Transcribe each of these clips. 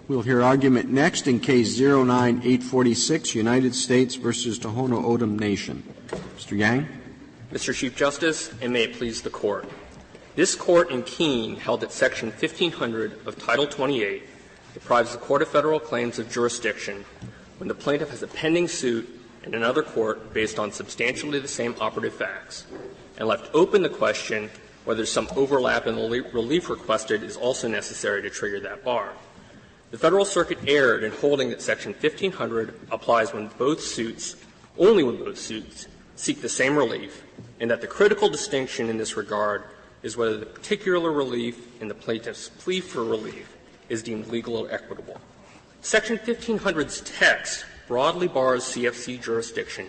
We'll hear argument next in Case 09-846, United States versus Tohono O'odham Nation. Mr. Yang. Mr. Chief Justice, and may it please the Court. This Court in Keene held that Section 1500 of Title 28 deprives the Court of Federal Claims of jurisdiction when the plaintiff has a pending suit in another court based on substantially the same operative facts, and left open the question whether some overlap in the relief requested is also necessary to trigger that bar. The Federal Circuit erred in holding that Section 1500 applies when both suits, only when both suits, seek the same relief, and that the critical distinction in this regard is whether the particular relief in the plaintiff's plea for relief is deemed legal or equitable. Section 1500's text broadly bars CFC jurisdiction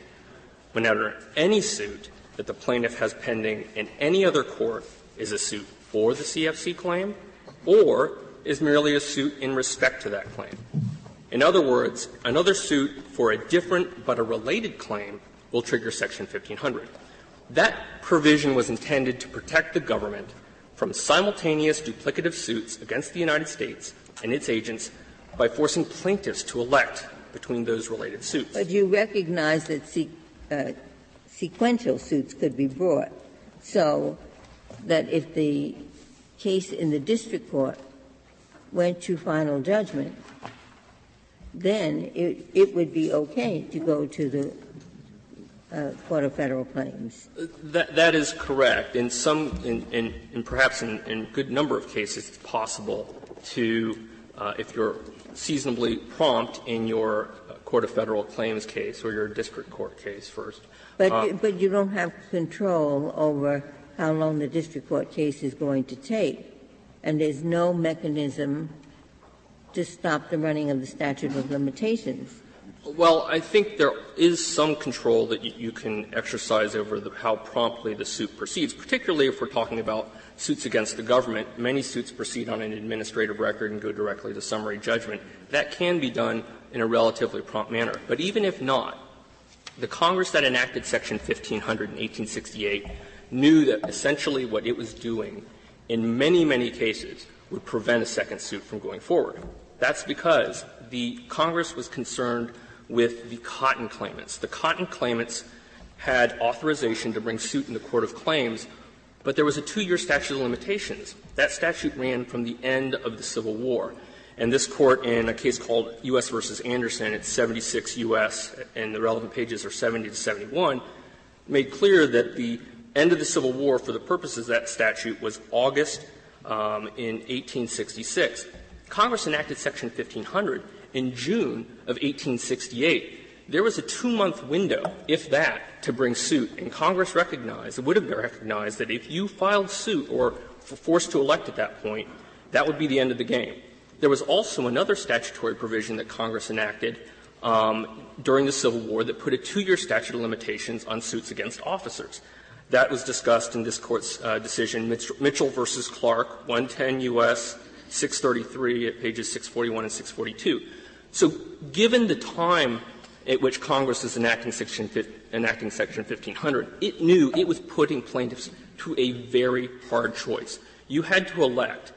whenever any suit that the plaintiff has pending in any other court is a suit for the CFC claim or is merely a suit in respect to that claim. In other words, another suit for a different but a related claim will trigger Section 1500. That provision was intended to protect the government from simultaneous duplicative suits against the United States and its agents by forcing plaintiffs to elect between those related suits. But you recognize that sequential suits could be brought, so that if the case in the district court went to final judgment, then it would be okay to go to the Court of Federal Claims. That is correct. In some, perhaps in a good number of cases, it's possible to, if you're seasonably prompt in your Court of Federal Claims case or your district court case first. But you don't have control over how long the district court case is going to take, and there's no mechanism to stop the running of the statute of limitations. Well, I think there is some control that you can exercise over how promptly the suit proceeds, particularly if we're talking about suits against the government. Many suits proceed on an administrative record and go directly to summary judgment. That can be done in a relatively prompt manner. But even if not, the Congress that enacted Section 1500 in 1868 knew that essentially what it was doing in many, many cases would prevent a second suit from going forward. That's because the Congress was concerned with the cotton claimants. The cotton claimants had authorization to bring suit in the Court of Claims, but there was a 2-year statute of limitations. That statute ran from the end of the Civil War. And this Court, in a case called U.S. versus Anderson, it's 76 U.S., and the relevant pages are 70 to 71, made clear that the end of the Civil War for the purposes of that statute was August in 1866. Congress enacted Section 1500 in June of 1868. There was a 2-month window, if that, to bring suit, and Congress recognized, it would have recognized, that if you filed suit or were forced to elect at that point, that would be the end of the game. There was also another statutory provision that Congress enacted during the Civil War that put a 2-year statute of limitations on suits against officers. That was discussed in this Court's decision, Mitchell versus Clark, 110 U.S. 633 at pages 641 and 642. So given the time at which Congress is enacting Section 1500, it knew it was putting plaintiffs to a very hard choice. You had to elect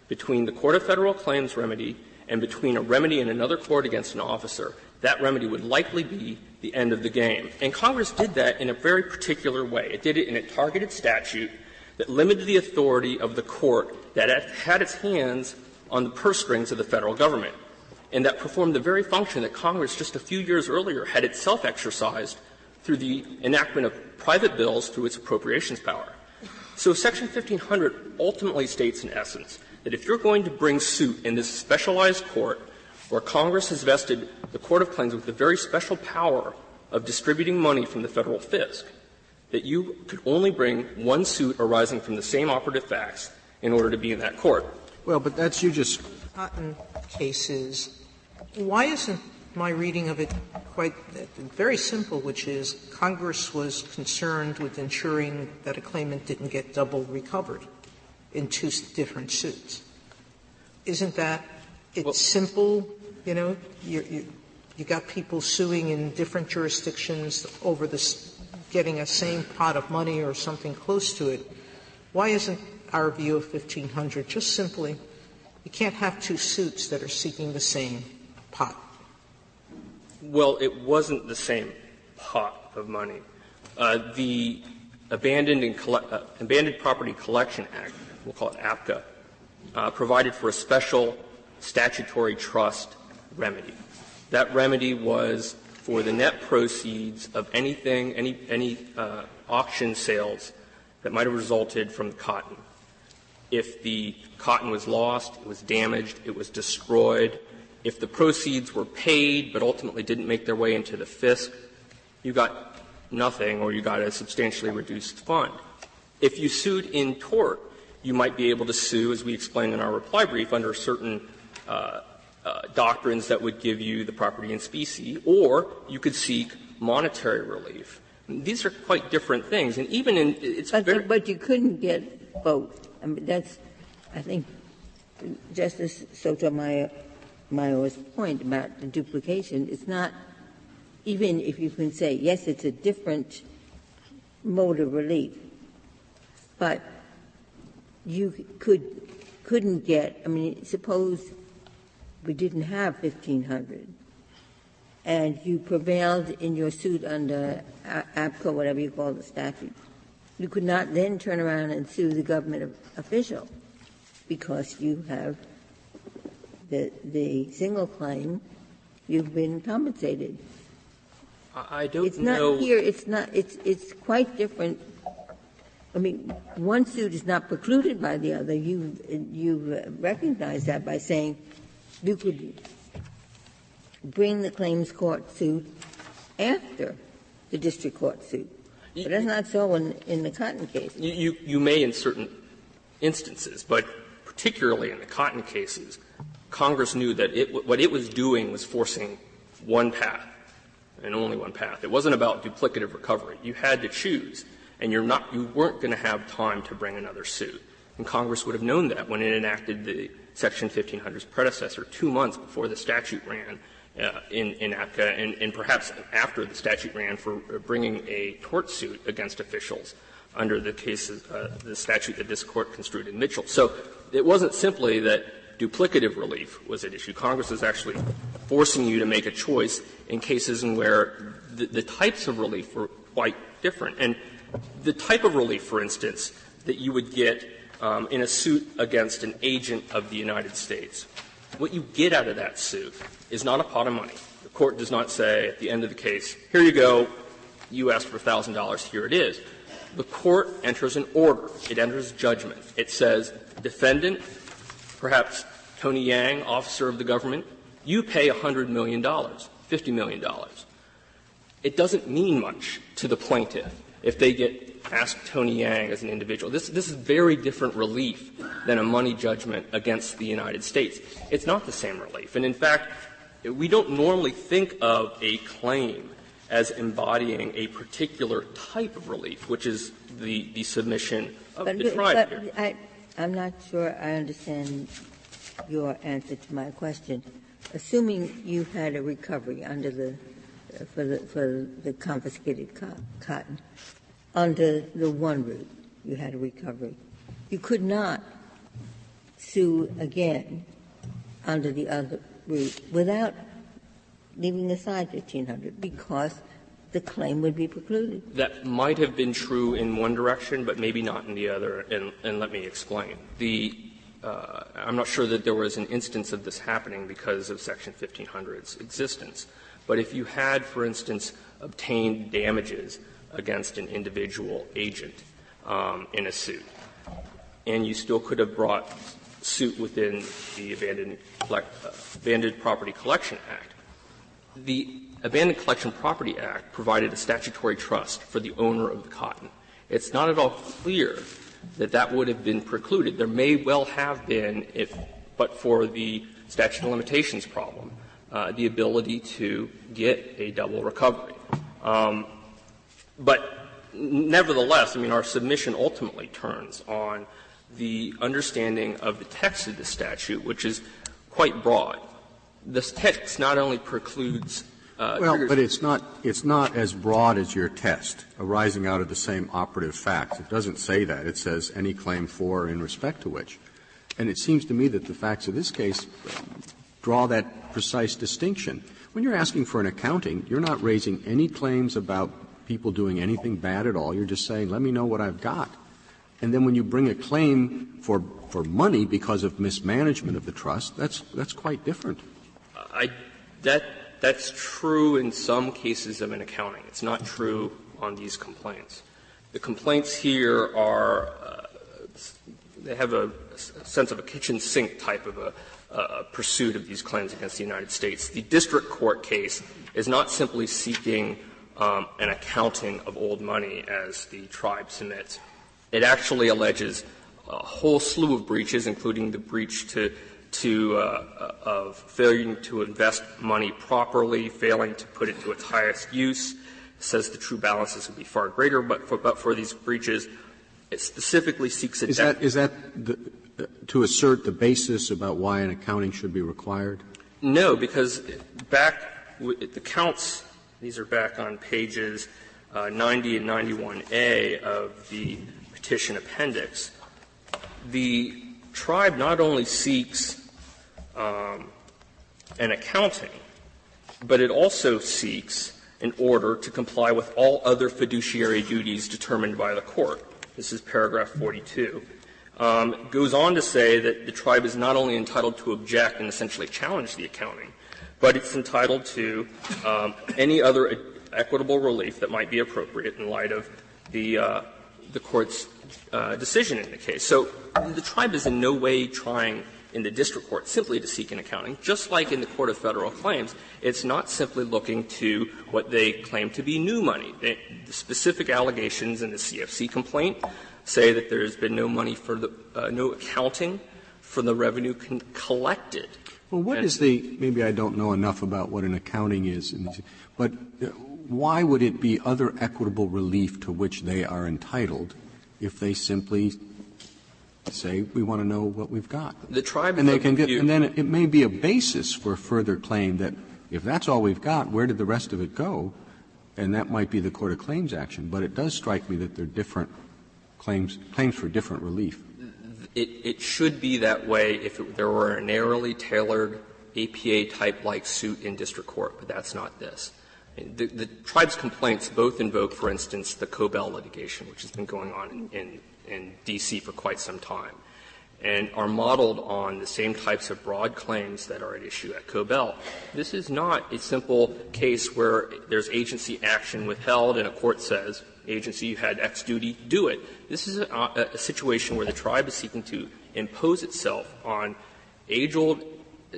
between the Court of Federal Claims remedy and between a remedy in another court against an officer. That remedy would likely be the end of the game. And Congress did that in a very particular way. It did it in a targeted statute that limited the authority of the court that had its hands on the purse strings of the Federal Government, and that performed the very function that Congress just a few years earlier had itself exercised through the enactment of private bills through its appropriations power. So Section 1500 ultimately states in essence that if you're going to bring suit in this specialized court where Congress has vested the Court of Claims with the very special power of distributing money from the Federal fisc, that you could only bring one suit arising from the same operative facts in order to be in that court. Well, but that's you just cotton cases. Why isn't my reading of it quite very simple, which is Congress was concerned with ensuring that a claimant didn't get double recovered in 2 different suits? Isn't that it's simple, you know, you got people suing in different jurisdictions over this, getting a same pot of money or something close to it. Why isn't our view of 1500 just simply You can't have two suits that are seeking the same pot. Well, it wasn't the same pot of money. The Abandoned Property Collection Act, we'll call it APCA, provided for a special statutory trust remedy. That remedy was for the net proceeds of any auction sales that might have resulted from the cotton. If the cotton was lost, it was damaged, it was destroyed, if the proceeds were paid but ultimately didn't make their way into the fisc, you got nothing or you got a substantially reduced fund. If you sued in tort, you might be able to sue, as we explained in our reply brief, under certain doctrines that would give you the property in specie, or you could seek monetary relief. These are quite different things, and even in it's but you couldn't get both. I mean, that's, I think, Justice Sotomayor's point about the duplication. It's not, even if you can say, yes, it's a different mode of relief, but you couldn't get, I mean, suppose we didn't have 1,500 and you prevailed in your suit under APCA, whatever you call the statute. You could not then turn around and sue the government official because you have the single claim, you've been compensated. I don't it's know. Not here. It's not. It's quite different. I mean, one suit is not precluded by the other. You recognize that by saying you could bring the claims court suit after the district court suit. But that's not so in the cotton case. You may in certain instances, but particularly in the cotton cases, Congress knew that what it was doing was forcing one path, and only one path. It wasn't about duplicative recovery. You had to choose, and you weren't going to have time to bring another suit. And Congress would have known that when it enacted the Section 1500's predecessor 2 months before the statute ran in APCA, and perhaps after the statute ran for bringing a tort suit against officials under the cases, the statute that this Court construed in Mitchell. So it wasn't simply that duplicative relief was at issue. Congress was actually forcing you to make a choice in cases in where the types of relief were quite different. And the type of relief, for instance, that you would get in a suit against an agent of the United States, what you get out of that suit is not a pot of money. The Court does not say at the end of the case, here you go, you asked for $1,000, here it is. The Court enters an order. It enters judgment. It says, defendant, perhaps Tony Yang, officer of the government, you pay $100 million, $50 million. It doesn't mean much to the plaintiff if they get asked Tony Yang as an individual. This is very different relief than a money judgment against the United States. It's not the same relief. And in fact, we don't normally think of a claim as embodying a particular type of relief, which is the submission of the tribe here. But I'm not sure I understand your answer to my question. Assuming you had a recovery under for the confiscated cotton, under the one route you had a recovery, you could not sue again under the other route without leaving aside 1,500 because the claim would be precluded. That might have been true in one direction, but maybe not in the other, and let me explain. I'm not sure that there was an instance of this happening because of Section 1500's existence. But if you had, for instance, obtained damages against an individual agent in a suit, and you still could have brought suit within the Abandoned Property Collection Act, the Abandoned Collection Property Act provided a statutory trust for the owner of the cotton. It's not at all clear that that would have been precluded. There may well have been, but for the statute of limitations problem, the ability to get a double recovery. But nevertheless, I mean, our submission ultimately turns on the understanding of the text of the statute, which is quite broad. The text not only precludes well, but it's not as broad as your test arising out of the same operative facts. It doesn't say that. It says any claim for or in respect to which. And it seems to me that the facts of this case draw that precise distinction. When you're asking for an accounting, you're not raising any claims about people doing anything bad at all. You're just saying, let me know what I've got. And then when you bring a claim for money because of mismanagement of the trust, that's quite different. That's true in some cases of an accounting. It's not true on these complaints. The complaints here are they have a sense of a kitchen sink type of a pursuit of these claims against the United States. The district court case is not simply seeking an accounting of old money, as the tribe submits. It actually alleges a whole slew of breaches, including the breach of failing to invest money properly, failing to put it to its highest use. It says the true balances would be far greater, but for these breaches, it specifically seeks a debt. Is that to assert the basis about why an accounting should be required? No, because the counts, these are back on pages 90 and 91A of the petition appendix. The tribe not only seeks an accounting, but it also seeks an order to comply with all other fiduciary duties determined by the court. This is paragraph 42. Goes on to say that the tribe is not only entitled to object and essentially challenge the accounting, but it's entitled to any other equitable relief that might be appropriate in light of the court's decision in the case. So the tribe is in no way trying in the district court simply to seek an accounting. Just like in the Court of Federal Claims, it's not simply looking to what they claim to be new money. The specific allegations in the CFC complaint say that there has been no money for no accounting for the revenue collected. Well, maybe I don't know enough about what an accounting is, but why would it be other equitable relief to which they are entitled if they simply say, we want to know what we've got? The tribe and then it may be a basis for a further claim that if that's all we've got, where did the rest of it go? And that might be the Court of Claims action. But it does strike me that they're different claims for different relief. It should be that way if there were a narrowly tailored APA-type-like suit in district court, but that's not this. The tribe's complaints both invoke, for instance, the Cobell litigation, which has been going on in D.C. for quite some time, and are modeled on the same types of broad claims that are at issue at Cobell. This is not a simple case where there's agency action withheld and a court says, agency, you had X duty, do it. This is a situation where the tribe is seeking to impose itself on age-old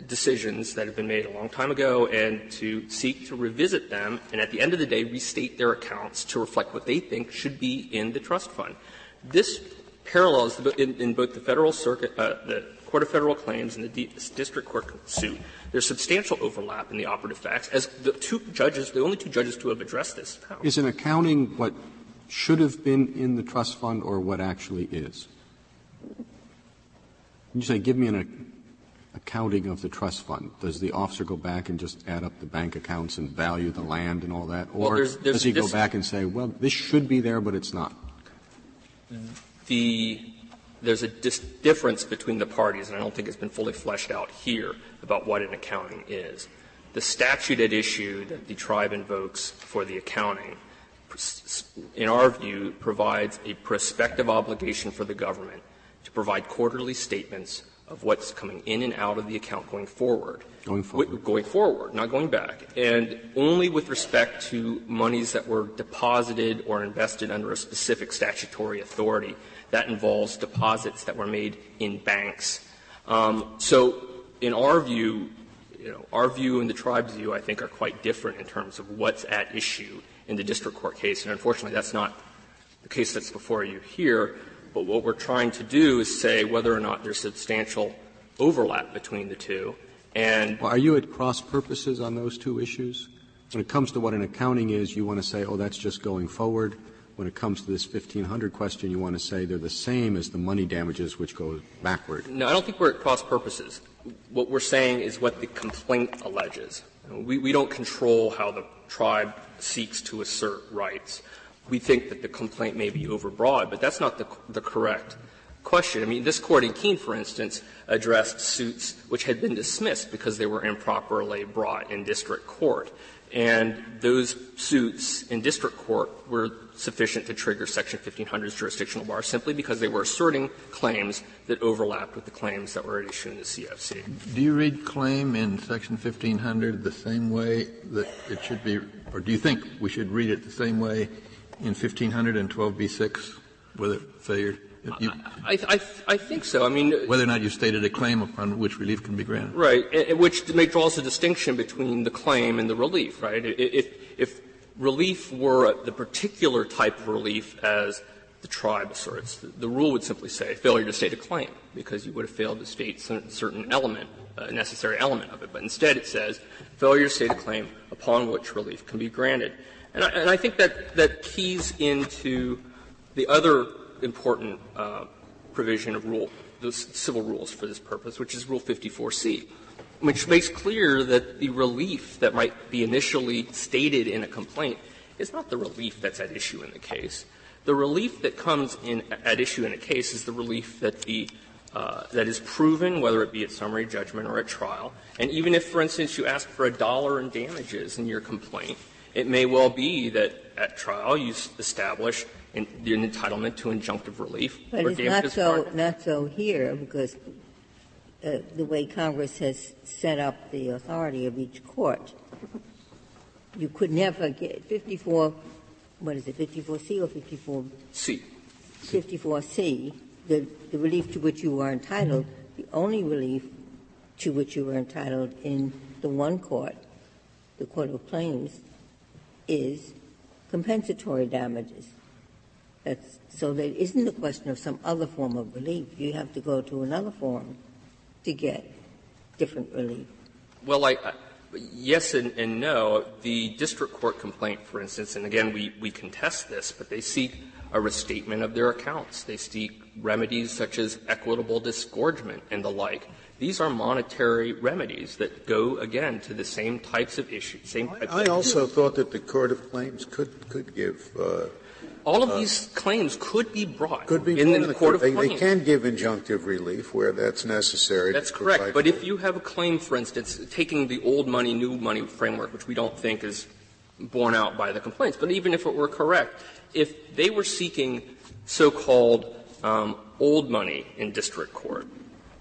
decisions that have been made a long time ago and to seek to revisit them and at the end of the day restate their accounts to reflect what they think should be in the trust fund. This parallels in both the Federal Circuit, the Court of Federal Claims and the district court suit. There's substantial overlap in the operative facts, as the only two judges to have addressed this found. Is an accounting what should have been in the trust fund or what actually is? You say, give me an accounting of the trust fund. Does the officer go back and just add up the bank accounts and value the land and all that? Or does he go back and say, well, this should be there, but it's not? There's a difference between the parties, and I don't think it's been fully fleshed out here about what an accounting is. The statute at issue that the tribe invokes for the accounting, in our view, provides a prospective obligation for the government to provide quarterly statements of what's coming in and out of the account going forward. Going forward, not going back. And only with respect to monies that were deposited or invested under a specific statutory authority. That involves deposits that were made in banks. So in our view, our view and the tribe's view, I think, are quite different in terms of what's at issue in the district court case. And unfortunately, that's not the case that's before you here. But what we're trying to do is say whether or not there's substantial overlap between the two. And are you at cross purposes on those two issues? When it comes to what an accounting is, you want to say, oh, that's just going forward. When it comes to this 1,500 question, you want to say they're the same as the money damages, which go backward. No, I don't think we're at cross purposes. What we're saying is what the complaint alleges. We don't control how the tribe seeks to assert rights. We think that the complaint may be overbroad, but that's not the correct question. I mean, this Court in Keene, for instance, addressed suits which had been dismissed because they were improperly brought in district court. And those suits in district court were sufficient to trigger Section 1500's jurisdictional bar simply because they were asserting claims that overlapped with the claims that were at issue in the CFC. Do you read claim in Section 1500 the same way that it should be, or do you think we should read it the same way in 1500 and 12b-6, whether failure? I think so. I mean, whether or not you stated a claim upon which relief can be granted. Right, which draws a distinction between the claim and the relief, right? If relief were the particular type of relief as the tribe asserts, the rule would simply say failure to state a claim, because you would have failed to state a certain element, a necessary element of it. But instead it says failure to state a claim upon which relief can be granted. And I think that keys into the other important provision of the civil rules for this purpose, which is Rule 54C, which makes clear that the relief that might be initially stated in a complaint is not the relief that's at issue in the case. The relief that comes at issue in a case is the relief that that is proven, whether it be at summary judgment or at trial. And even if, for instance, you ask for $1 in damages in your complaint, it may well be that at trial you establish an entitlement to injunctive relief. But it's not so here, because the way Congress has set up the authority of each court, you could never get 54. What is it, 54C or 54C? 54C, the relief to which you are entitled, the only relief to which you are entitled in the one court, the Court of Claims, is compensatory damages. So there isn't a question of some other form of relief. You have to go to another form to get different relief. Well, yes and no. The district court complaint, for instance, and again, we contest this, but they seek a restatement of their accounts. They seek remedies such as equitable disgorgement and the like. These are monetary remedies that go, again, to the same types of issues. I also thought that the Court of Claims could give all of these claims could be brought in the Court of Claims. They can give injunctive relief where that's necessary. That's correct. But if you have a claim, for instance, taking the old money, new money framework, which we don't think is borne out by the complaints, but even if it were correct, if they were seeking so-called old money in district court,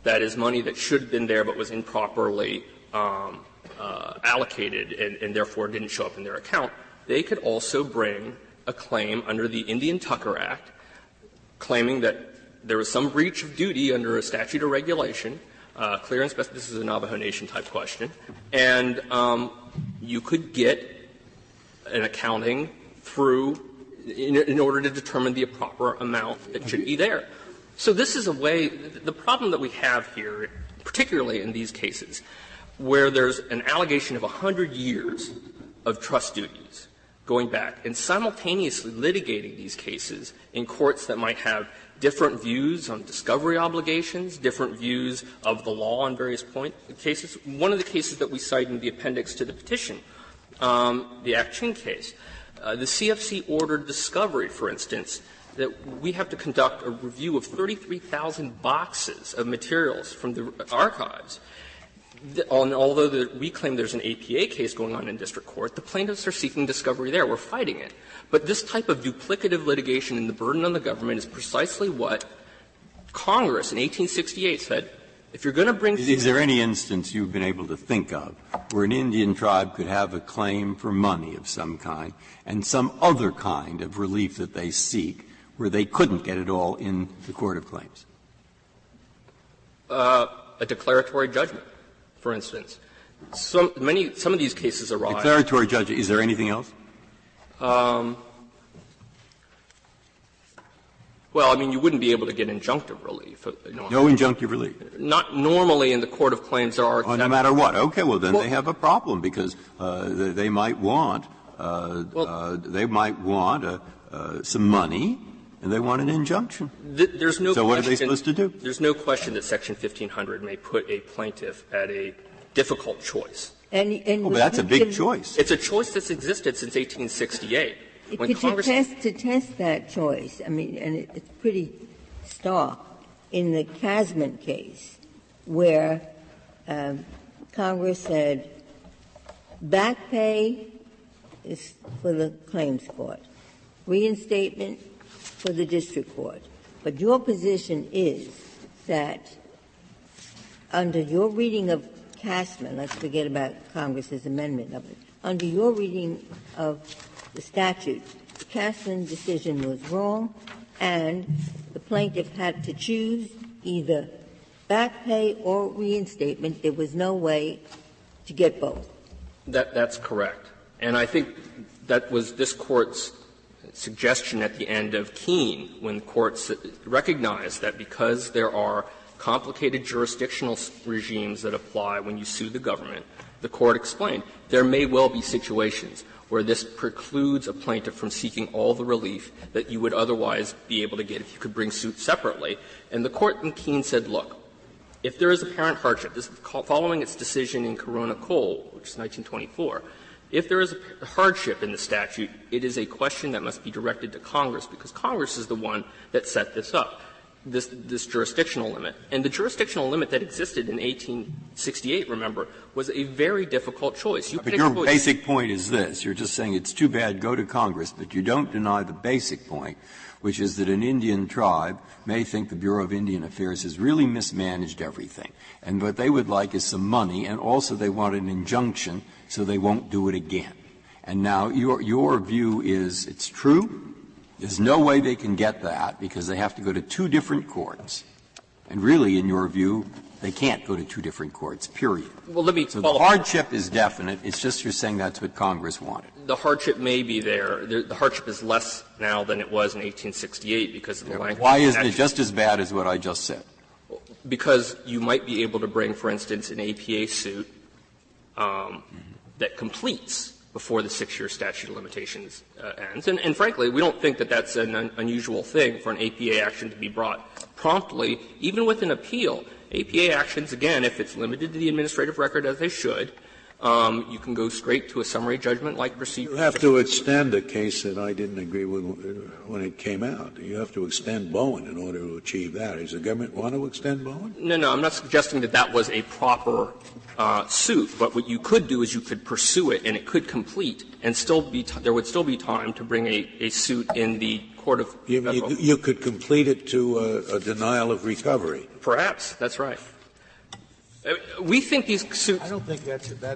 that is money that should have been there but was improperly allocated and therefore didn't show up in their account, they could also bring a claim under the Indian Tucker Act, claiming that there was some breach of duty under a statute or regulation, clear and specific. This is a Navajo Nation type question, and you could get an accounting through in order to determine the proper amount that should be there. So this is a way. The problem that we have here, particularly in these cases, where there's an allegation of 100 years of trust duties going back, and simultaneously litigating these cases in courts that might have different views on discovery obligations, different views of the law on various cases. One of the cases that we cite in the appendix to the petition, the Action case, the CFC ordered discovery, for instance, that we have to conduct a review of 33,000 boxes of materials from the archives. Although we claim there's an APA case going on in district court, the plaintiffs are seeking discovery there. We're fighting it. But this type of duplicative litigation and the burden on the government is precisely what Congress in 1868 said, if you're going to bring — Is there any instance you've been able to think of where an Indian tribe could have a claim for money of some kind and some other kind of relief that they seek where they couldn't get it all in the Court of Claims? A declaratory judgment, for instance. Some of these cases arise. Declaratory judgment. Is there anything else? Well, I mean, you wouldn't be able to get injunctive relief. No injunctive relief? Not normally in the Court of Claims. There are no matter what. Okay, well, then they have a problem because they might want some money and they want an injunction. There's no so what are they supposed to do? There's no question that Section 1500 may put a plaintiff at a difficult choice. But that's a big choice. It's a choice that's existed since 1868. When Congress to test that choice, I mean, and it's pretty stark. in the Casman case, where Congress said back pay is for the claims court, reinstatement for the district court. But your position is that under your reading of Casman, let's forget about Congress's amendment of it, under your reading of the statute, the Casman decision was wrong, and the plaintiff had to choose either back pay or reinstatement. There was no way to get both. That's correct. And I think that was this Court's suggestion at the end of Keene, when courts recognized that because there are complicated jurisdictional regimes that apply when you sue the government, the Court explained there may well be situations where this precludes a plaintiff from seeking all the relief that you would otherwise be able to get if you could bring suit separately. And the Court in Keene said, look, if there is apparent hardship, this is following its decision in Corona Coal, which is 1924, if there is a hardship in the statute, it is a question that must be directed to Congress, because Congress is the one that set this up, this jurisdictional limit. And the jurisdictional limit that existed in 1868, remember, was a very difficult choice. But your basic point is this. You're just saying it's too bad, go to Congress, but you don't deny the basic point, which is that an Indian tribe may think the Bureau of Indian Affairs has really mismanaged everything. And what they would like is some money, and also they want an injunction so they won't do it again. And now your view is it's true. There's no way they can get that because they have to go to two different courts. And really, in your view, they can't go to two different courts, period. Well, let me so the hardship is definite. It's just you're saying that's what Congress wanted. The hardship may be there. The hardship is less now than it was in 1868 because of the language. Why isn't it just as bad as what I just said? Because you might be able to bring, for instance, an APA suit that completes before the 6-year statute of limitations ends. And frankly, we don't think that that's an unusual thing for an APA action to be brought promptly, even with an appeal. APA actions, again, if it's limited to the administrative record as they should, you can go straight to a summary judgment-like procedure. You have to extend a case that I didn't agree with when it came out. You have to extend Bowen in order to achieve that. Does the government want to extend Bowen? No, I'm not suggesting that that was a proper suit. But what you could do is you could pursue it and it could complete and still be there would still be time to bring a suit in the Court of Federal. You could complete it to a denial of recovery. Perhaps. That's right. We think these suits. I don't think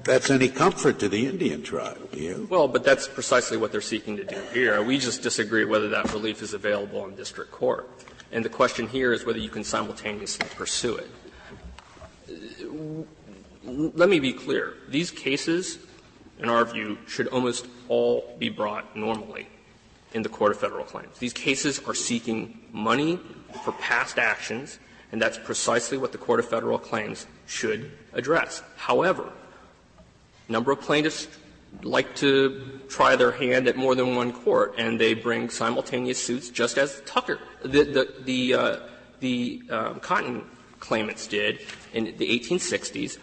that's any comfort to the Indian tribe, do you? Well, but that's precisely what they're seeking to do here. We just disagree whether that relief is available in district court. And the question here is whether you can simultaneously pursue it. Let me be clear. These cases, in our view, should almost all be brought normally in the Court of Federal Claims. These cases are seeking money for past actions, and that's precisely what the Court of Federal Claims should address. However, a number of plaintiffs like to try their hand at more than one court, and they bring simultaneous suits, just as Tucker, the Cotton claimants did in the 1860s.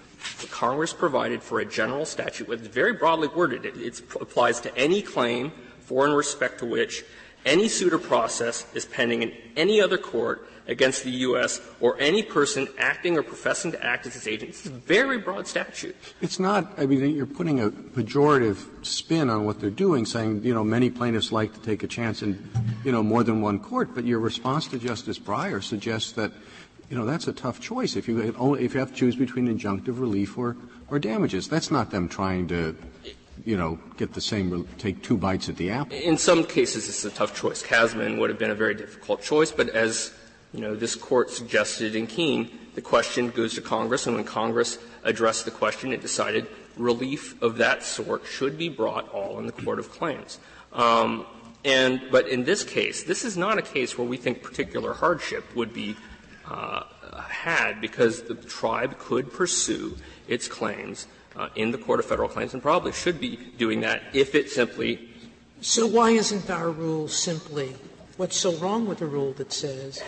Congress provided for a general statute with very broadly worded. It applies to any claim for and respect to which any suit or process is pending in any other court against the U.S. or any person acting or professing to act as its agent. This is a very broad statute. It's not — I mean, you're putting a pejorative spin on what they're doing, saying, many plaintiffs like to take a chance in, more than one court. But your response to Justice Breyer suggests that, that's a tough choice if you have to choose between injunctive relief or damages. That's not them trying to, get the same — take two bites at the apple. In some cases, it's a tough choice. Casman would have been a very difficult choice, but as this Court suggested in Keene, the question goes to Congress, and when Congress addressed the question, it decided relief of that sort should be brought all in the Court of Claims. But in this case, this is not a case where we think particular hardship would be had, because the tribe could pursue its claims in the Court of Federal Claims and probably should be doing that if it simply. So why isn't our rule simply — what's so wrong with the rule that says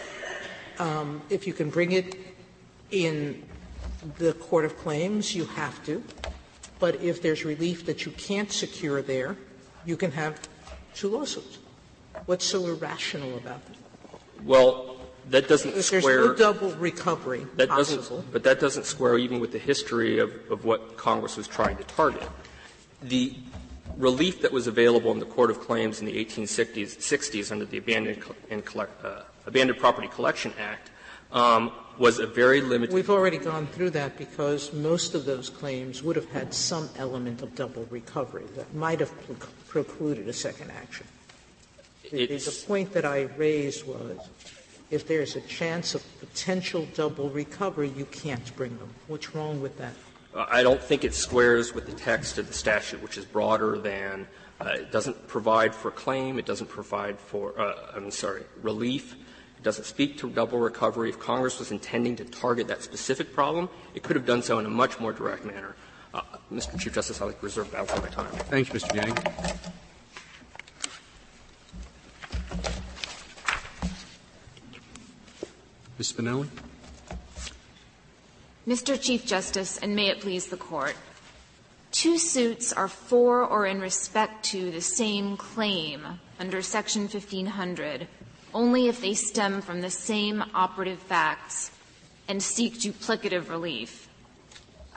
if you can bring it in the Court of Claims, you have to, but if there's relief that you can't secure there, you can have two lawsuits? What's so irrational about it? Well, That doesn't There's square. no double recovery possible. But that doesn't square even with the history of what Congress was trying to target. The relief that was available in the Court of Claims in the 1860s under the Abandoned Property Collection Act was a very limited. We've already gone through that because most of those claims would have had some element of double recovery that might have precluded a second action. The point that I raised was if there's a chance of potential double recovery, you can't bring them. What's wrong with that? I don't think it squares with the text of the statute, which is broader than it doesn't provide for claim, it doesn't provide for relief. It doesn't speak to double recovery. If Congress was intending to target that specific problem, it could have done so in a much more direct manner. Mr. Chief Justice, I'd like to reserve the balance of my time. Thank you, Mr. Yang. Ms. Spinelli. Mr. Chief Justice, and may it please the Court, two suits are for or in respect to the same claim under Section 1500 only if they stem from the same operative facts and seek duplicative relief.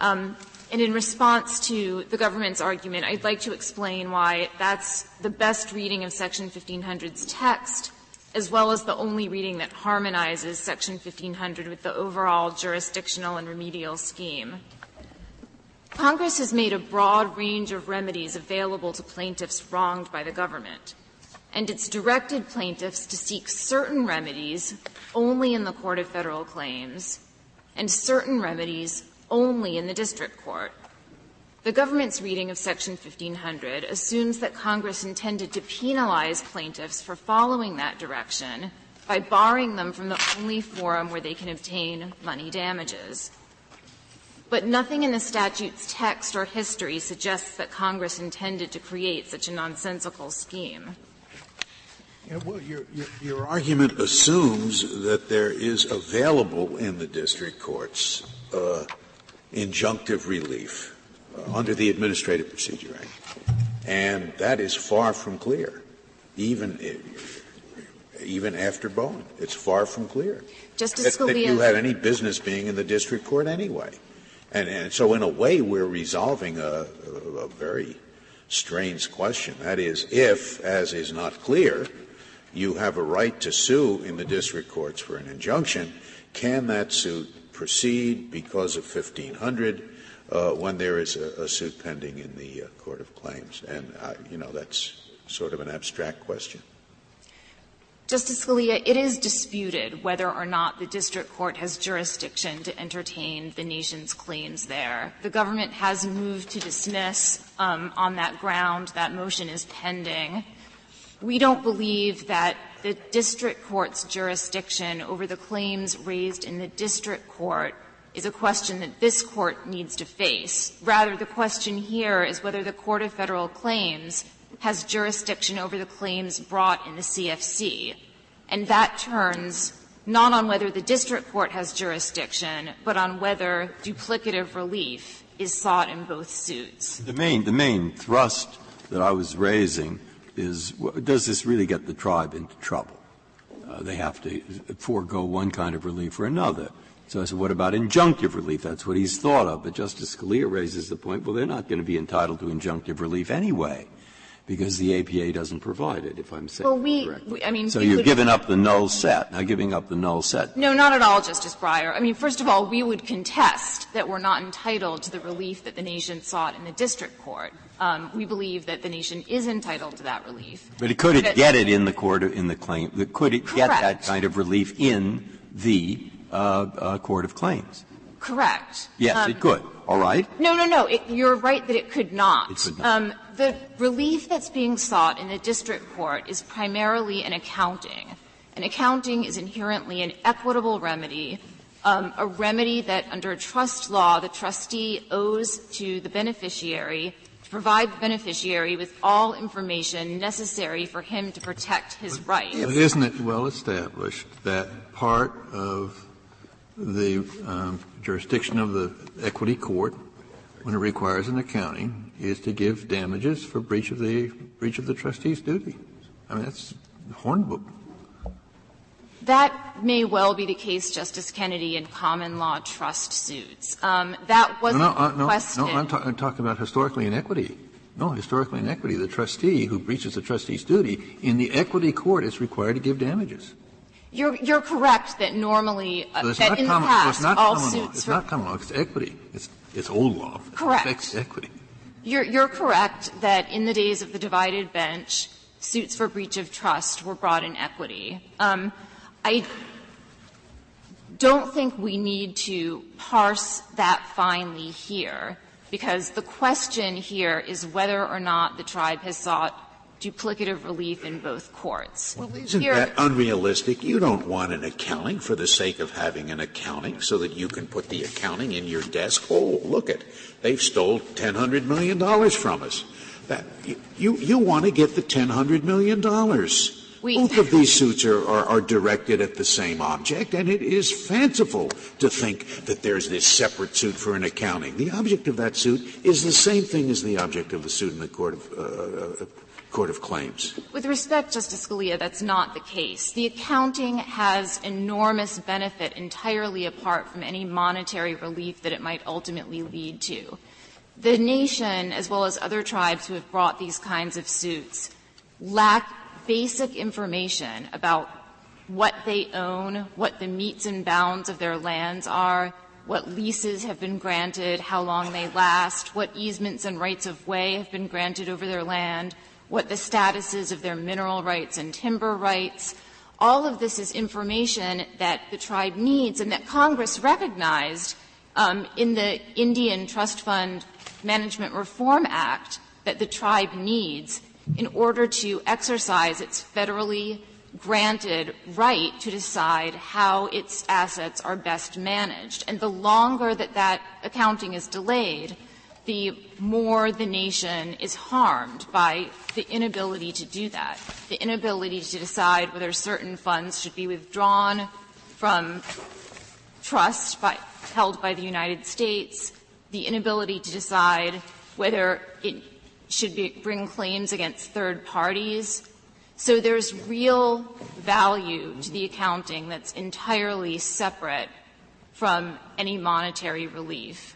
And in response to the government's argument, I'd like to explain why that's the best reading of Section 1500's text, as well as the only reading that harmonizes Section 1500 with the overall jurisdictional and remedial scheme. Congress has made a broad range of remedies available to plaintiffs wronged by the government, and it's directed plaintiffs to seek certain remedies only in the Court of Federal Claims and certain remedies only in the district court. The government's reading of Section 1500 assumes that Congress intended to penalize plaintiffs for following that direction by barring them from the only forum where they can obtain money damages. But nothing in the statute's text or history suggests that Congress intended to create such a nonsensical scheme. Yeah, well, your argument assumes that there is available in the district courts injunctive relief under the Administrative Procedure Act, and that is far from clear, even after Bowen. It's far from clear Justice that Scalia, you have any business being in the district court anyway. And so in a way we're resolving a very strange question. That is, if, as is not clear, you have a right to sue in the district courts for an injunction, can that suit proceed because of 1500 when there is a suit pending in the Court of Claims? And, that's sort of an abstract question. Justice Scalia, it is disputed whether or not the district court has jurisdiction to entertain the nation's claims there. The government has moved to dismiss on that ground. That motion is pending. We don't believe that the district court's jurisdiction over the claims raised in the district court is a question that this Court needs to face. Rather, the question here is whether the Court of Federal Claims has jurisdiction over the claims brought in the CFC. And that turns not on whether the district court has jurisdiction, but on whether duplicative relief is sought in both suits. The main thrust that I was raising is, does this really get the tribe into trouble? They have to forego one kind of relief or another. So I said, what about injunctive relief? That's what he's thought of. But Justice Scalia raises the point, well, they're not going to be entitled to injunctive relief anyway, because the APA doesn't provide it, if I'm saying correctly. So you've given up the null set. Now, giving up the null set. No, not at all, Justice Breyer. I mean, first of all, we would contest that we're not entitled to the relief that the nation sought in the district court. We believe that the nation is entitled to that relief. But could it get it in the court in the claim? Could it get that kind of relief in the Court of Claims? Correct. Yes, it could. All right. No. You're right that it could not. It could not. The relief that's being sought in the district court is primarily an accounting. An accounting is inherently an equitable remedy, a remedy that under trust law the trustee owes to the beneficiary to provide the beneficiary with all information necessary for him to protect his rights. But isn't it well established that part of the jurisdiction of the equity court, when it requires an accounting, is to give damages for breach of the trustee's duty? I mean, that's Hornbook. That may well be the case, Justice Kennedy, in common law trust suits. That wasn't requested. No, I'm talking about historically in equity. No, historically in equity, the trustee who breaches the trustee's duty, in the equity court is required to give damages. You're correct that normally, so that in the past, all suits. It's not common law, it's equity. It's old law. Correct. It affects equity. You're correct that in the days of the divided bench, suits for breach of trust were brought in equity. I don't think we need to parse that finely here, because the question here is whether or not the tribe has sought duplicative relief in both courts. Well, isn't that unrealistic? You don't want an accounting for the sake of having an accounting so that you can put the accounting in your desk. Oh, look it. They've stole $100 million from us. You want to get the $100 million. Both of these suits are directed at the same object, and it is fanciful to think that there's this separate suit for an accounting. The object of that suit is the same thing as the object of the suit in the Court of Claims. With respect, Justice Scalia, that's not the case. The accounting has enormous benefit entirely apart from any monetary relief that it might ultimately lead to. The nation, as well as other tribes who have brought these kinds of suits, lack basic information about what they own, what the metes and bounds of their lands are, what leases have been granted, how long they last, what easements and rights of way have been granted over their land, what the status is of their mineral rights and timber rights. All of this is information that the tribe needs and that Congress recognized in the Indian Trust Fund Management Reform Act that the tribe needs in order to exercise its federally granted right to decide how its assets are best managed. And the longer that that accounting is delayed, the more the nation is harmed by the inability to do that, the inability to decide whether certain funds should be withdrawn from trust held by the United States, the inability to decide whether it should bring claims against third parties. So there's real value to the accounting that's entirely separate from any monetary relief.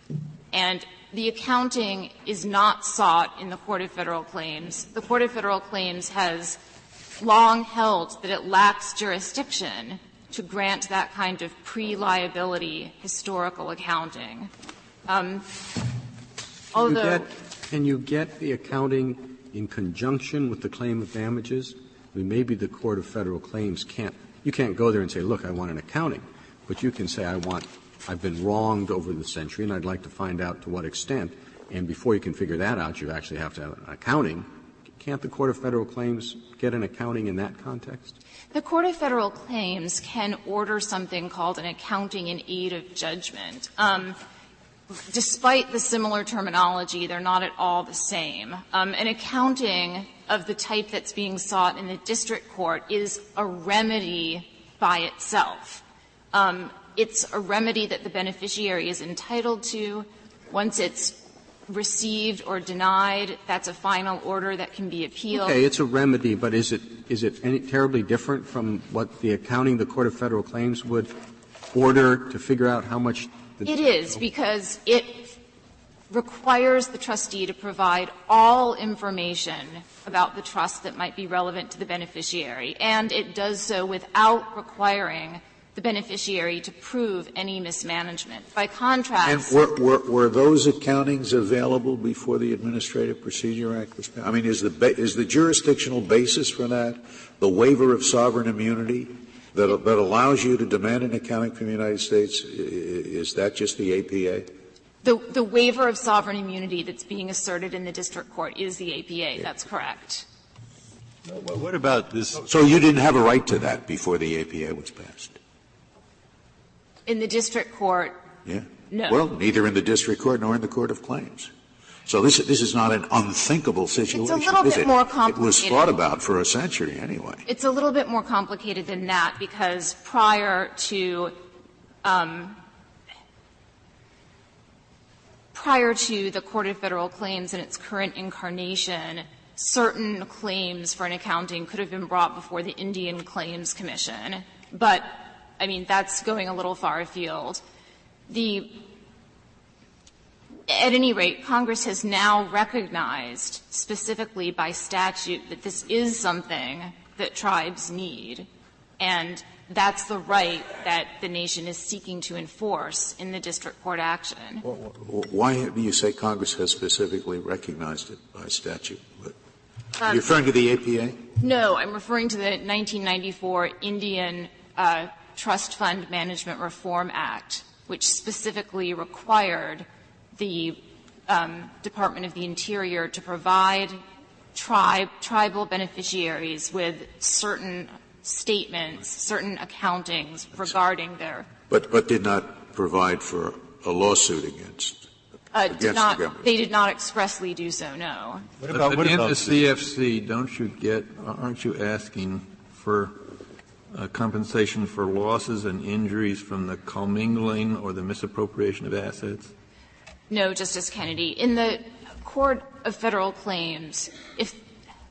And the accounting is not sought in the Court of Federal Claims. The Court of Federal Claims has long held that it lacks jurisdiction to grant that kind of pre-liability historical accounting. Can you get the accounting in conjunction with the claim of damages? I mean, maybe the Court of Federal Claims you can't go there and say, look, I want an accounting, but you can say, I've been wronged over the century and I'd like to find out to what extent. And before you can figure that out, you actually have to have an accounting. Can't the Court of Federal Claims get an accounting in that context? The Court of Federal Claims can order something called an accounting in aid of judgment. Despite the similar terminology, they're not at all the same. An accounting of the type that's being sought in the district court is a remedy by itself. It's a remedy that the beneficiary is entitled to. Once it's received or denied, that's a final order that can be appealed. Okay, it's a remedy, but is it any terribly different from what the accounting the Court of Federal Claims would order to figure out how much? It is, because it requires the trustee to provide all information about the trust that might be relevant to the beneficiary, and it does so without requiring the beneficiary to prove any mismanagement. By contrast, and were those accountings available before the Administrative Procedure Act was passed? I mean, is the jurisdictional basis for that the waiver of sovereign immunity that allows you to demand an accounting from the United States? Is that just the APA? The waiver of sovereign immunity that's being asserted in the district court is the APA. That's correct. What about this? So you didn't have a right to that before the APA was passed? In the district court, yeah. No. Well, neither in the district court nor in the Court of Claims. So this is not an unthinkable situation. It's a little bit more complicated. It was thought about for a century anyway. It's a little bit more complicated than that, because prior to the Court of Federal Claims in its current incarnation, certain claims for an accounting could have been brought before the Indian Claims Commission, But, I mean, that's going a little far afield. At any rate, Congress has now recognized specifically by statute that this is something that tribes need, and that's the right that the nation is seeking to enforce in the district court action. Why do you say Congress has specifically recognized it by statute? Are you referring to the APA? No, I'm referring to the 1994 Indian Trust Fund Management Reform Act, which specifically required the Department of the Interior to provide tribal beneficiaries with certain statements, certain accountings regarding their. But did not provide for a lawsuit against the government. They did not expressly do so, no. What about in the CFC, aren't you asking for compensation for losses and injuries from the commingling or the misappropriation of assets? No, Justice Kennedy. In the Court of Federal Claims, if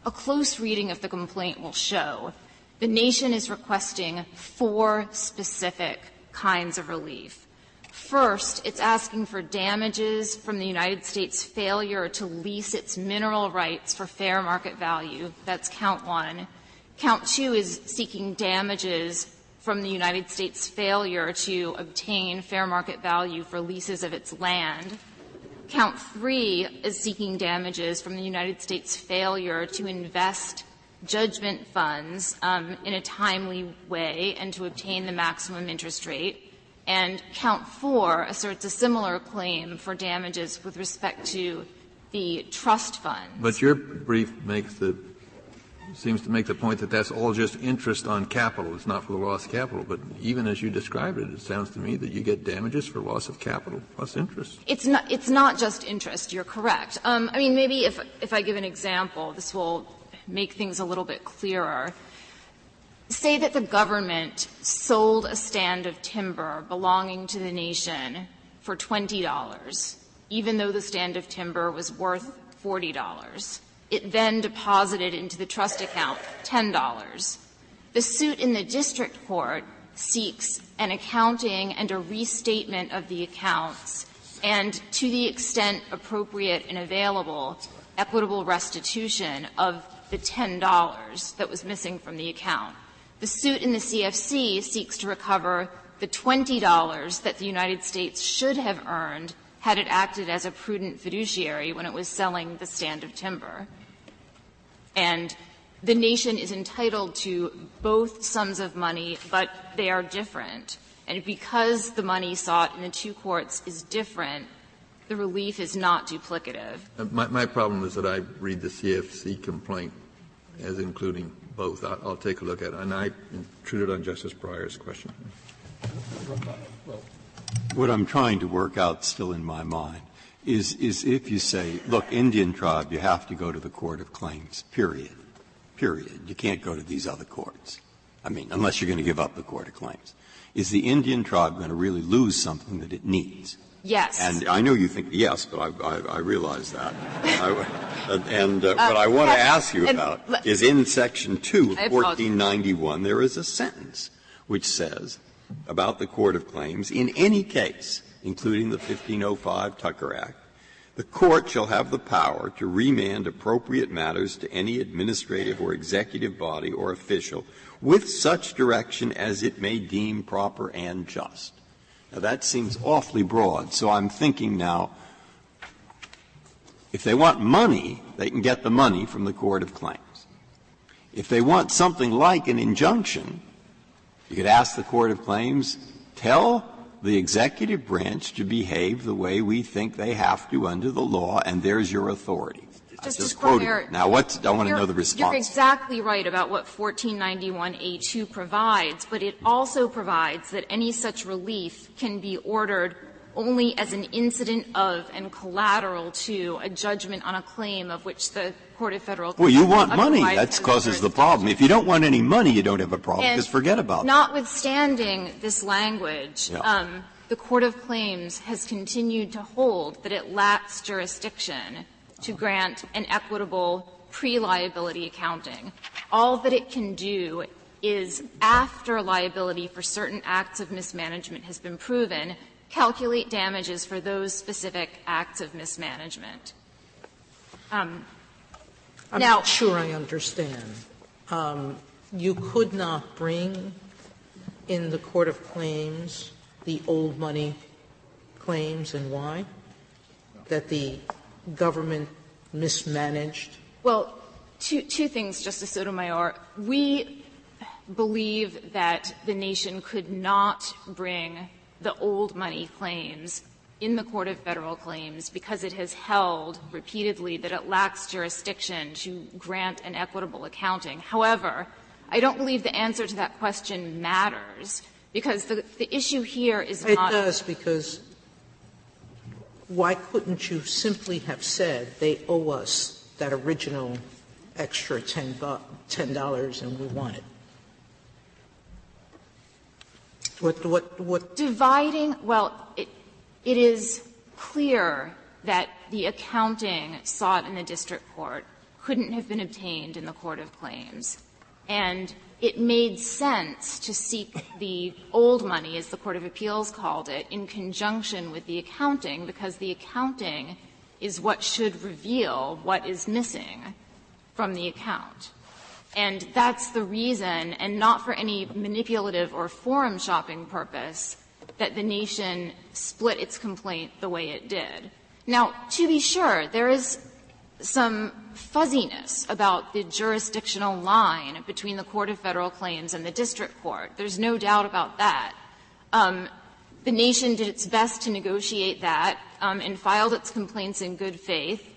a close reading of the complaint will show, the nation is requesting 4 specific kinds of relief. First, it's asking for damages from the United States' failure to lease its mineral rights for fair market value. That's count 1. Count 2 is seeking damages from the United States' failure to obtain fair market value for leases of its land. Count 3 is seeking damages from the United States' failure to invest judgment funds in a timely way and to obtain the maximum interest rate. And count 4 asserts a similar claim for damages with respect to the trust funds. But your brief seems to make the point that that's all just interest on capital. It's not for the loss of capital. But even as you described it, it sounds to me that you get damages for loss of capital plus interest. It's not just interest. You're correct. I mean, maybe if I give an example, this will make things a little bit clearer. Say that the government sold a stand of timber belonging to the nation for $20, even though the stand of timber was worth $40. It then deposited into the trust account $10. The suit in the district court seeks an accounting and a restatement of the accounts and, to the extent appropriate and available, equitable restitution of the $10 that was missing from the account. The suit in the CFC seeks to recover the $20 that the United States should have earned had it acted as a prudent fiduciary when it was selling the stand of timber. And the nation is entitled to both sums of money, but they are different. And because the money sought in the 2 courts is different, the relief is not duplicative. My problem is that I read the CFC complaint as including both. I'll take a look at it. And I intruded on Justice Breyer's question. What I'm trying to work out still in my mind is if you say, look, Indian tribe, you have to go to the Court of Claims, period. You can't go to these other courts. I mean, unless you're going to give up the Court of Claims. Is the Indian tribe going to really lose something that it needs? Yes. And I know you think yes, but I realize that. What I want to ask you about is in Section 2 of 1491, there is a sentence which says about the Court of Claims, in any case, including the 1505 Tucker Act, the court shall have the power to remand appropriate matters to any administrative or executive body or official with such direction as it may deem proper and just. Now, that seems awfully broad. So I'm thinking now, if they want money, they can get the money from the Court of Claims. If they want something like an injunction, you could ask the Court of Claims, tell the executive branch to behave the way we think they have to under the law, and there's your authority. I just quoted it. Now, I want to know the response. You're exactly right about what 1491A2 provides, but it also provides that any such relief can be ordered only as an incident of and collateral to a judgment on a claim of which the Court of Federal Claims. Well, you want money. That causes the problem. If you don't want any money, you don't have a problem. Just forget about it. Notwithstanding this language, the Court of Claims has continued to hold that it lacks jurisdiction to grant an equitable pre-liability accounting. All that it can do is, after liability for certain acts of mismanagement has been proven, calculate damages for those specific acts of mismanagement. I'm now, not sure I understand. You could not bring in the Court of Claims the old money claims, and why? That the government mismanaged? Well, two things, Justice Sotomayor. We believe that the nation could not bring the old money claims in the Court of Federal Claims because it has held repeatedly that it lacks jurisdiction to grant an equitable accounting. However, I don't believe the answer to that question matters, because the issue here is not — It does, because why couldn't you simply have said they owe us that original extra $10 and we want it? What? Dividing — well, it is clear that the accounting sought in the district court couldn't have been obtained in the Court of Claims. And it made sense to seek the old money, as the Court of Appeals called it, in conjunction with the accounting, because the accounting is what should reveal what is missing from the account. And that's the reason, and not for any manipulative or forum shopping purpose, that the nation split its complaint the way it did. Now, to be sure, there is some fuzziness about the jurisdictional line between the Court of Federal Claims and the district court. There's no doubt about that. The nation did its best to negotiate that and filed its complaints in good faith.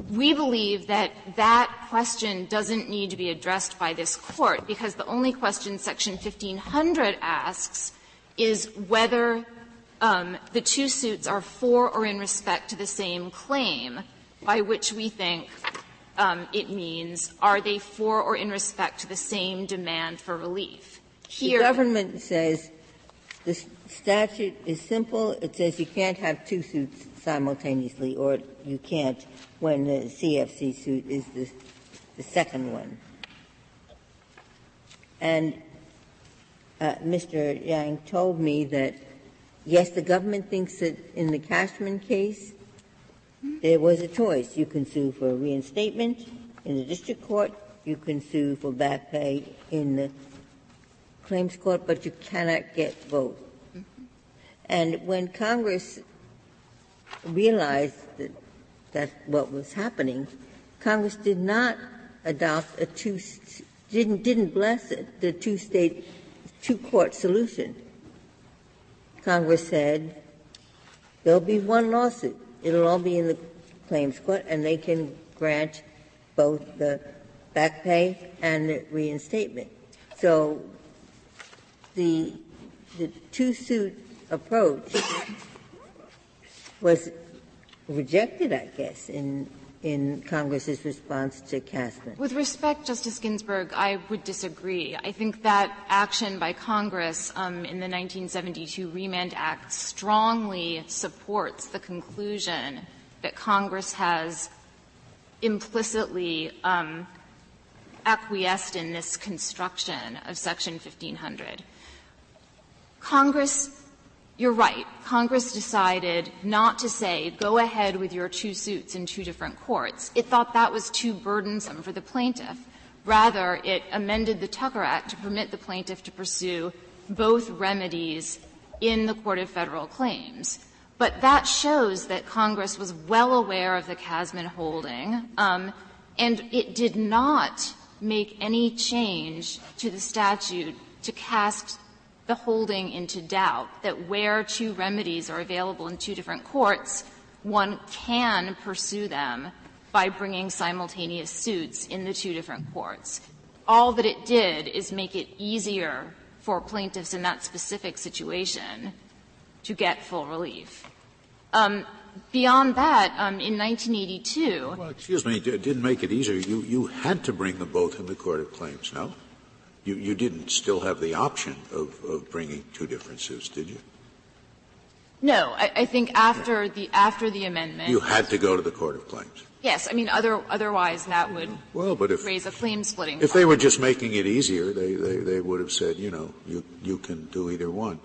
We believe that that question doesn't need to be addressed by this Court, because the only question Section 1500 asks is whether the two suits are for or in respect to the same claim, by which we think it means, are they for or in respect to the same demand for relief? Here, the government says the statute is simple. It says you can't have two suits simultaneously, or you can't when the CFC suit is the second one. And Mr. Yang told me that, yes, the government thinks that in the Cashman case, there was a choice. You can sue for reinstatement in the district court, you can sue for back pay in the claims court, but you cannot get both. And when Congress realized that that's what was happening, Congress did not adopt a didn't bless it, the two-state, two-court solution. Congress said there'll be one lawsuit. It'll all be in the claims court, and they can grant both the back pay and the reinstatement. So the two-suit approach was rejected, I guess, in Congress's response to Cashman. With respect, Justice Ginsburg, I would disagree. I think that action by Congress in the 1972 Remand Act strongly supports the conclusion that Congress has implicitly acquiesced in this construction of Section 1500. Congress, you're right, Congress decided not to say, go ahead with your two suits in two different courts. It thought that was too burdensome for the plaintiff. Rather, it amended the Tucker Act to permit the plaintiff to pursue both remedies in the Court of Federal Claims. But that shows that Congress was well aware of the Cashman holding, and it did not make any change to the statute to cast the holding into doubt, that where two remedies are available in two different courts, one can pursue them by bringing simultaneous suits in the two different courts. All that it did is make it easier for plaintiffs in that specific situation to get full relief. Beyond that, in 1982 — Well, excuse me, it didn't make it easier. You had to bring them both in the Court of Claims, no? You didn't still have the option of bringing two different suits, did you? No. I think after the amendment — You had to go to the Court of Claims. Yes, I mean, otherwise that would but raise a claim splitting. If they were just making it easier, they would have said, you can do either one.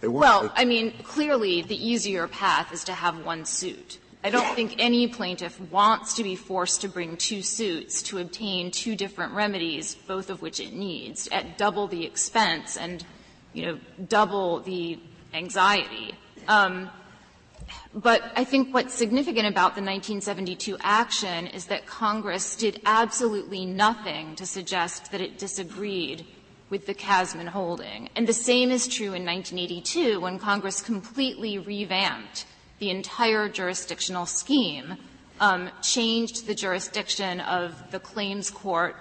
Well, I mean, clearly the easier path is to have one suit. I don't think any plaintiff wants to be forced to bring two suits to obtain two different remedies, both of which it needs, at double the expense and, double the anxiety. But I think what's significant about the 1972 action is that Congress did absolutely nothing to suggest that it disagreed with the Casman holding. And the same is true in 1982 when Congress completely revamped the entire jurisdictional scheme, changed the jurisdiction of the claims court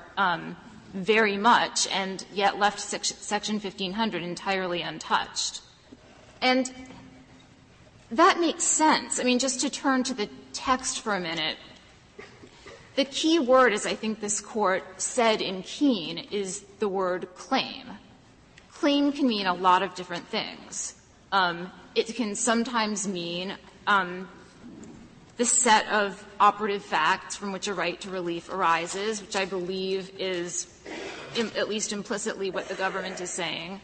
very much, and yet left Section 1500 entirely untouched. And that makes sense. I mean, just to turn to the text for a minute, the key word, as I think this Court said in Keene, is the word claim. Claim can mean a lot of different things. It can sometimes mean the set of operative facts from which a right to relief arises, which I believe is at least implicitly what the government is saying.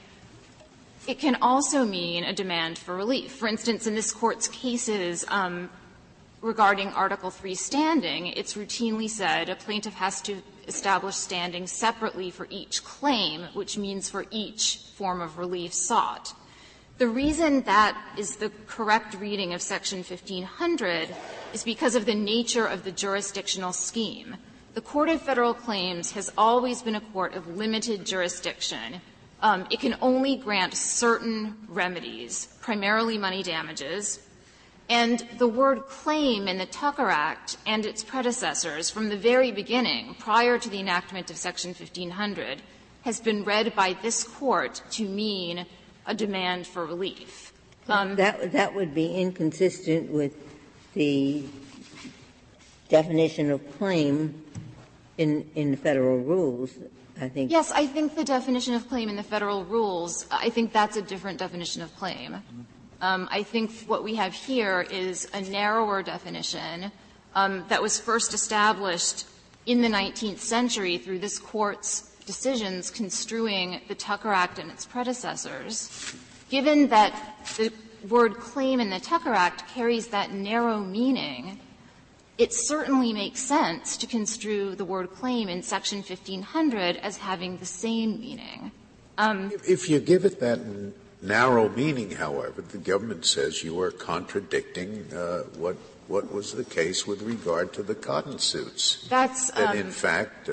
It can also mean a demand for relief. For instance, in this Court's cases regarding Article III standing, it's routinely said a plaintiff has to establish standing separately for each claim, which means for each form of relief sought. The reason that is the correct reading of Section 1500 is because of the nature of the jurisdictional scheme. The Court of Federal Claims has always been a court of limited jurisdiction. It can only grant certain remedies, primarily money damages, and the word claim in the Tucker Act and its predecessors from the very beginning, prior to the enactment of Section 1500, has been read by this Court to mean a demand for relief. That would be inconsistent with the definition of claim in the Federal rules. I think. Yes, I think the definition of claim in the Federal rules, I think that's a different definition of claim. I think what we have here is a narrower definition that was first established in the 19th century through this Court's decisions construing the Tucker Act and its predecessors. Given that the word claim in the Tucker Act carries that narrow meaning, it certainly makes sense to construe the word claim in Section 1500 as having the same meaning. If you give it that narrow meaning, however, the government says you are contradicting what was the case with regard to the cotton suits. That's that in fact,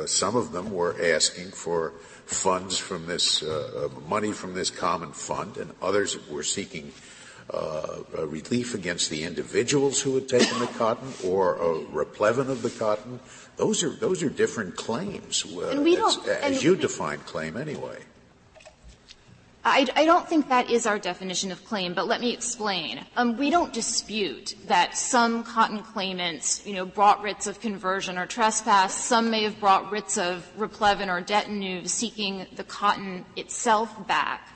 some of them were asking for funds from this money from this common fund, and others were seeking relief against the individuals who had taken the cotton or a replevin of the cotton. Those are different claims, as you define claim anyway. I don't think that is our definition of claim, but let me explain. We don't dispute that some cotton claimants, brought writs of conversion or trespass. Some may have brought writs of replevin or detenue seeking the cotton itself back.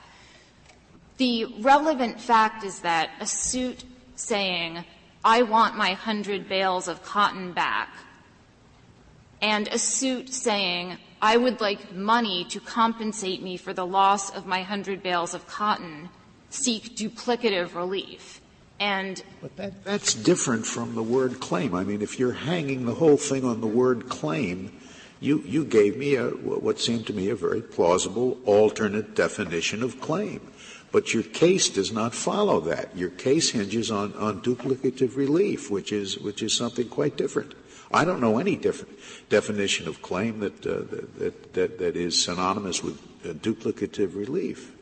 The relevant fact is that a suit saying, I want my 100 bales of cotton back, and a suit saying, I would like money to compensate me for the loss of my 100 bales of cotton, seek duplicative relief. But that's different from the word claim. I mean, if you're hanging the whole thing on the word claim, you gave me what seemed to me a very plausible alternate definition of claim. But your case does not follow that. Your case hinges on duplicative relief, which is something quite different. I don't know any different definition of claim that is synonymous with duplicative relief.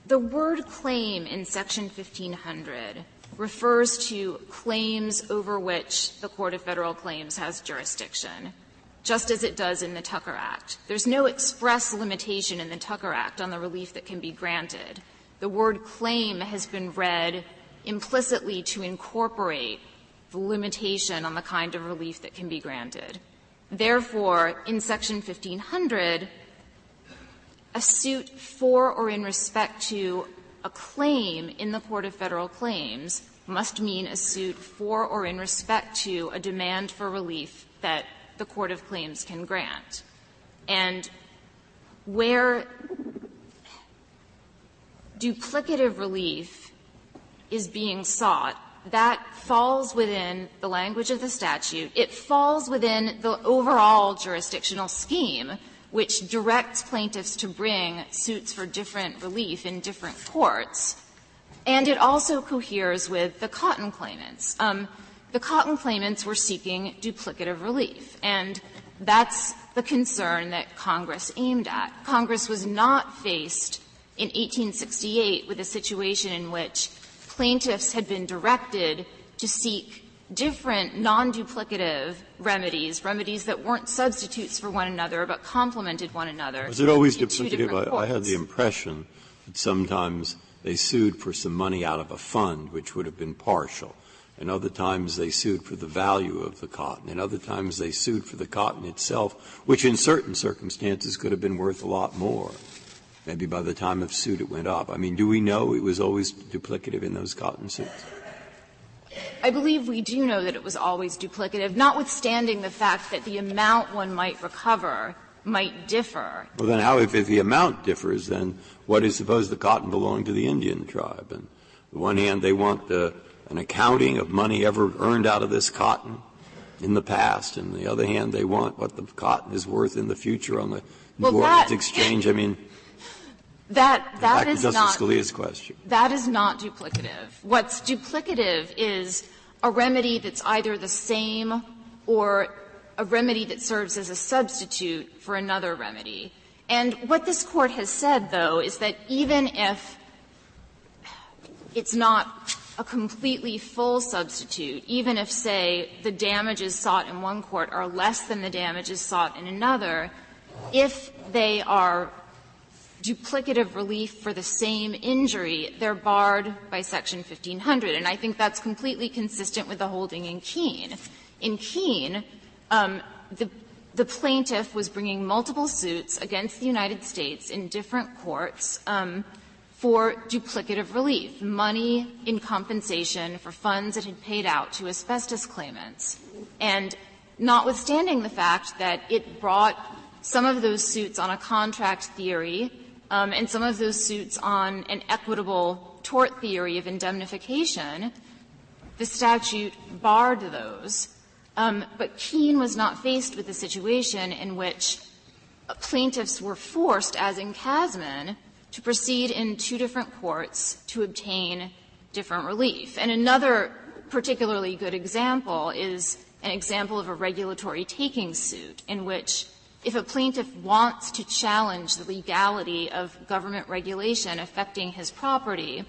The word claim in Section 1500 refers to claims over which the Court of Federal Claims has jurisdiction, just as it does in the Tucker Act. There's no express limitation in the Tucker Act on the relief that can be granted. The word claim has been read implicitly to incorporate the limitation on the kind of relief that can be granted. Therefore, in Section 1500, a suit for or in respect to a claim in the Court of Federal Claims must mean a suit for or in respect to a demand for relief that the Court of Claims can grant. And where duplicative relief is being sought, that falls within the language of the statute. It falls within the overall jurisdictional scheme, which directs plaintiffs to bring suits for different relief in different courts. And it also coheres with the Cotton claimants. The Cotton claimants were seeking duplicative relief, and that's the concern that Congress aimed at. Congress was not faced in 1868 with a situation in which plaintiffs had been directed to seek different non-duplicative remedies, remedies that weren't substitutes for one another but complemented one another. Was it always duplicative? I had the impression that sometimes they sued for some money out of a fund, which would have been partial. And other times they sued for the value of the cotton. And other times they sued for the cotton itself, which in certain circumstances could have been worth a lot more. Maybe by the time of suit it went up. I mean, do we know it was always duplicative in those cotton suits? I believe we do know that it was always duplicative, notwithstanding the fact that the amount one might recover might differ. Well, then how, if the amount differs, then what is suppose the cotton belonged to the Indian tribe? And on the one hand, they want an accounting of money ever earned out of this cotton in the past, and on the other hand, they want what the cotton is worth in the future on the New Orleans exchange. I mean, that is Justice not Scalia's question. That is not duplicative. What's duplicative is a remedy that's either the same or a remedy that serves as a substitute for another remedy. And what this Court has said, though, is that even if it's not a completely full substitute, even if, say, the damages sought in one court are less than the damages sought in another, if they are duplicative relief for the same injury, they're barred by Section 1500. And I think that's completely consistent with the holding in Keene. In Keene, the plaintiff was bringing multiple suits against the United States in different courts for duplicative relief, money in compensation for funds that had paid out to asbestos claimants. And notwithstanding the fact that it brought some of those suits on a contract theory and some of those suits on an equitable tort theory of indemnification, the statute barred those. But Keene was not faced with a situation in which plaintiffs were forced, as in Casman, to proceed in two different courts to obtain different relief. And another particularly good example is an example of a regulatory taking suit in which if a plaintiff wants to challenge the legality of government regulation affecting his property,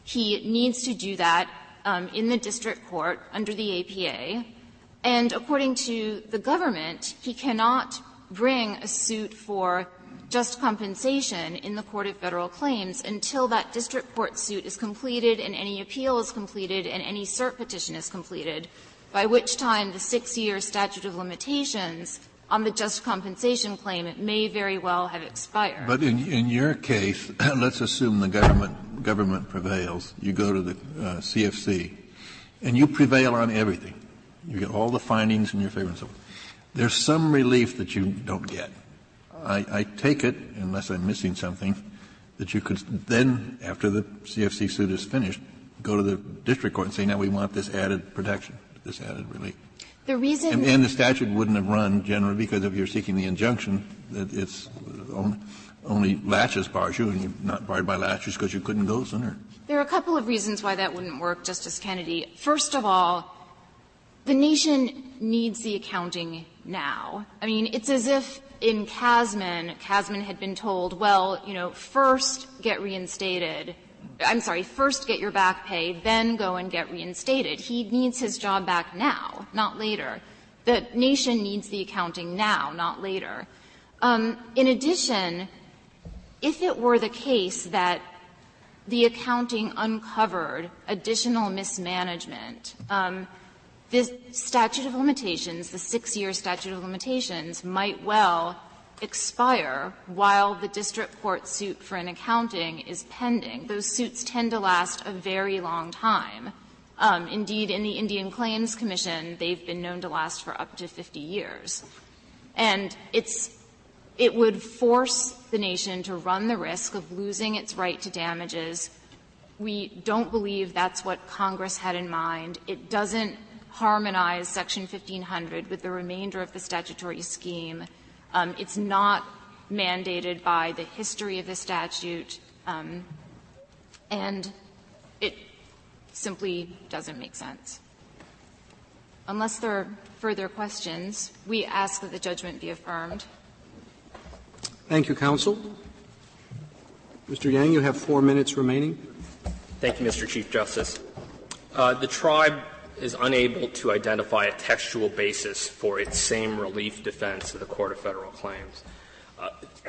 he needs to do that in the district court under the APA. And according to the government, he cannot bring a suit for just compensation in the Court of Federal Claims until that district court suit is completed and any appeal is completed and any cert petition is completed, by which time the 6-year statute of limitations on the just compensation claim may very well have expired. But in your case, let's assume the government prevails. You go to the CFC, and you prevail on everything. You get all the findings in your favor and so forth. There's some relief that you don't get. I take it, unless I'm missing something, that you could then, after the CFC suit is finished, go to the district court and say, now we want this added protection, this added relief. The reason and the statute wouldn't have run generally because if you're seeking the injunction, that it's only laches bars you, and you're not barred by laches because you couldn't go sooner. There are a couple of reasons why that wouldn't work, Justice Kennedy. First of all, the nation needs the accounting now. I mean, it's as if in Casman had been told, well, first get reinstated. First get your back pay, then go and get reinstated. He needs his job back now, not later. The nation needs the accounting now, not later. In addition, if it were the case that the accounting uncovered additional mismanagement, this statute of limitations, the 6-year statute of limitations, might well expire while the district court suit for an accounting is pending. Those suits tend to last a very long time. Indeed, in the Indian Claims Commission, they've been known to last for up to 50 years. And it would force the nation to run the risk of losing its right to damages. We don't believe that's what Congress had in mind. It doesn't harmonize Section 1500 with the remainder of the statutory scheme. It's not mandated by the history of the statute, and it simply doesn't make sense. Unless there are further questions, we ask that the judgment be affirmed. Thank you, counsel. Mr. Yang, you have 4 minutes remaining. Thank you, Mr. Chief Justice. The tribe is unable to identify a textual basis for its same relief defense of the Court of Federal Claims.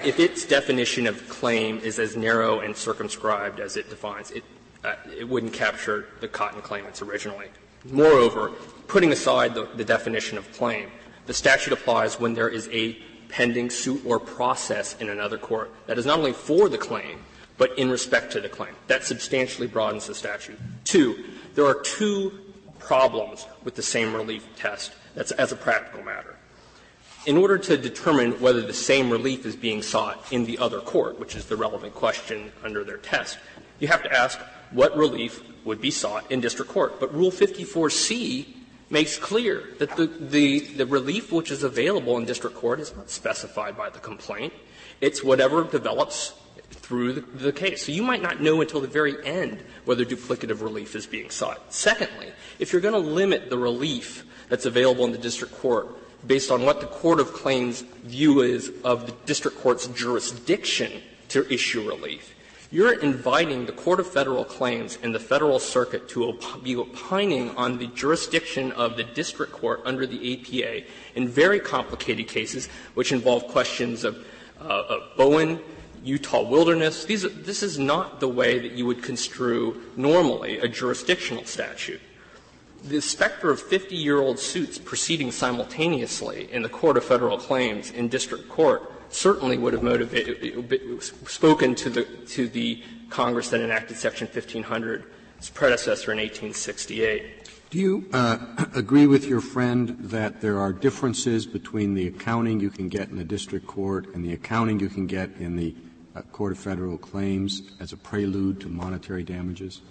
If its definition of claim is as narrow and circumscribed as it defines, it wouldn't capture the cotton claimants originally. Moreover, putting aside the definition of claim, the statute applies when there is a pending suit or process in another court that is not only for the claim, but in respect to the claim. That substantially broadens the statute. 2, there are 2 problems with the same relief test that's as a practical matter. In order to determine whether the same relief is being sought in the other court, which is the relevant question under their test, you have to ask what relief would be sought in district court. But Rule 54C makes clear that the relief which is available in district court is not specified by the complaint. It's whatever develops through the case. So you might not know until the very end whether duplicative relief is being sought. Secondly, if you're going to limit the relief that's available in the district court based on what the court of claims view is of the district court's jurisdiction to issue relief, you're inviting the Court of Federal Claims and the Federal Circuit to be opining on the jurisdiction of the district court under the APA in very complicated cases which involve questions of Bowen, Utah wilderness. This is not the way that you would construe normally a jurisdictional statute. The specter of 50-year-old suits proceeding simultaneously in the Court of Federal Claims in district court certainly would have spoken to the Congress that enacted Section 1500, its predecessor in 1868. Do you agree with your friend that there are differences between the accounting you can get in the district court and the accounting you can get in the Court of Federal Claims as a prelude to monetary damages?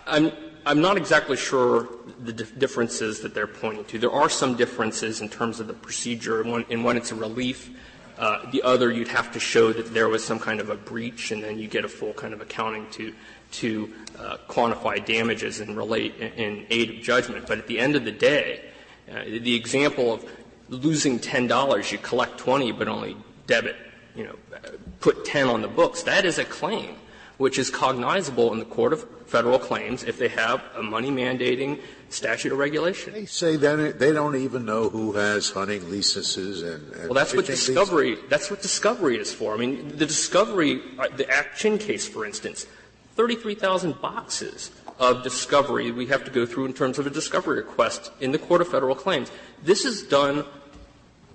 I'm not exactly sure the differences that they're pointing to. There are some differences in terms of the procedure. In one it's a relief. The other, you'd have to show that there was some kind of a breach, and then you get a full kind of accounting to quantify damages and relate in aid of judgment. But at the end of the day, the example of losing $10, you collect 20 but only debit, put 10 on the books, that is a claim which is cognizable in the Court of Federal Claims if they have a money-mandating statute or regulation. They say that they don't even know who has hunting licenses and well, that's what discovery is for. I mean, the discovery, the Act-Chin case, for instance, 33,000 boxes of discovery we have to go through in terms of a discovery request in the Court of Federal Claims. This is done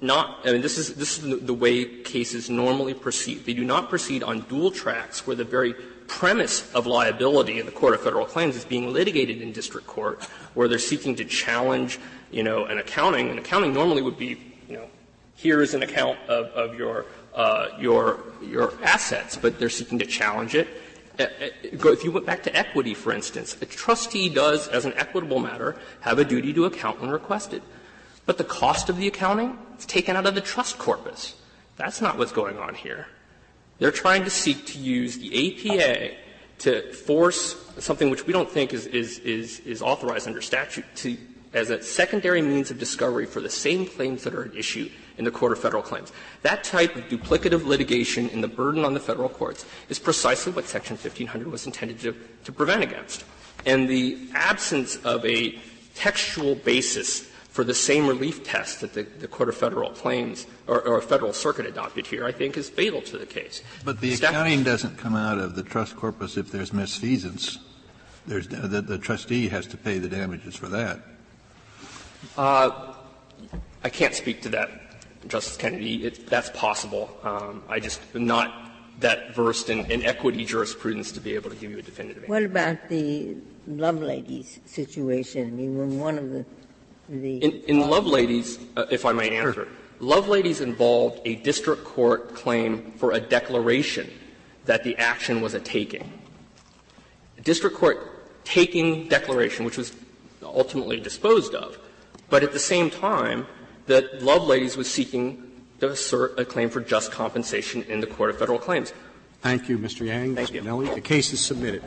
this is the way cases normally proceed. They do not proceed on dual tracks where the very premise of liability in the Court of Federal Claims is being litigated in district court, where they're seeking to challenge, an accounting. An accounting normally would be, here is an account of your assets, but they're seeking to challenge it. If you went back to equity, for instance, a trustee does, as an equitable matter, have a duty to account when requested. But the cost of the accounting is taken out of the trust corpus. That's not what's going on here. They're trying to seek to use the APA to force something which we don't think is authorized under statute as a secondary means of discovery for the same claims that are at issue in the Court of Federal Claims. That type of duplicative litigation and the burden on the Federal courts is precisely what Section 1500 was intended to prevent against. And the absence of a textual basis for the same relief test that the Court of Federal Claims or a Federal Circuit adopted here, I think, is fatal to the case. But the accounting doesn't come out of the trust corpus if there's misfeasance. The trustee has to pay the damages for that. I can't speak to that, Justice Kennedy. That's possible. I just am not that versed in equity jurisprudence to be able to give you a definitive answer. What about the Loveladies situation? I mean, when one of the In Loveladies, if I may answer, Loveladies involved a district court claim for a declaration that the action was a taking. A district court taking declaration, which was ultimately disposed of, but at the same time that Loveladies was seeking to assert a claim for just compensation in the Court of Federal Claims. Thank you, Mr. Yang. Thank you. Mr. Nellie. The case is submitted.